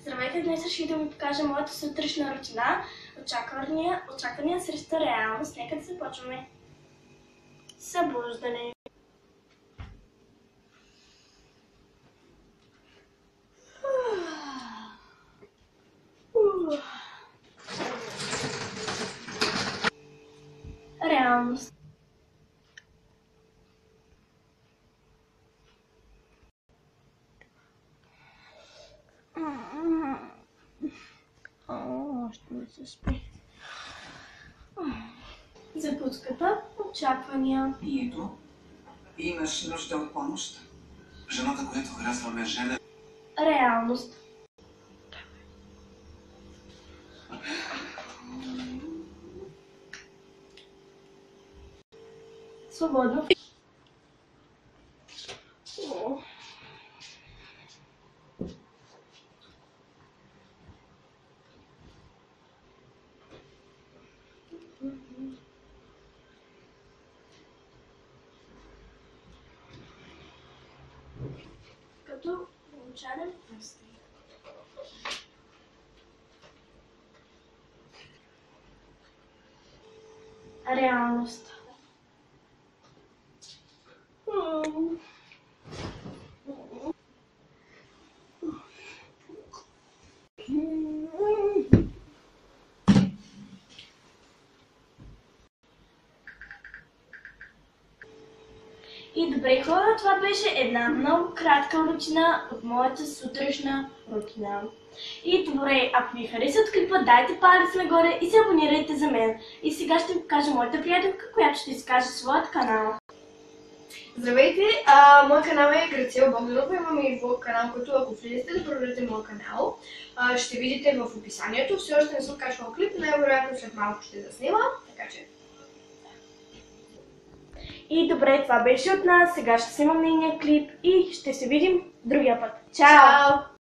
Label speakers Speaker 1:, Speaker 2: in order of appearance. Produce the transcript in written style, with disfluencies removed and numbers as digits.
Speaker 1: Здравейте, днес реших да ви покажа моята сутрешна рутина. Очаквания срещу реалност. Нека да започваме. Събуждане. Реалност. Още не се спи. Закуската. Очаквания.
Speaker 2: Питието. Имаш нужда от помощ. Жената, която харесваме, Желя.
Speaker 1: Реалност. Свободно. Като получален пръстен. Реалност. И добре хора, това беше една много кратка рутина от моята сутрешна рутина. И добре, ако ви харесат клипа, дайте палец нагоре и се абонирайте за мен. И сега ще ви покажа моята приятелка, която ще изкаже своят канал.
Speaker 3: Здравейте, моят канал е Грацила Богданова, имаме и влог канал, който ако влезете да проверите моят канал, ще видите в описанието. Все още не съм качвал клип, най-вероятно след малко ще заснема, така че...
Speaker 1: И добре, това беше от нас, сега ще снимам нейния клип и ще се видим другия път. Чао!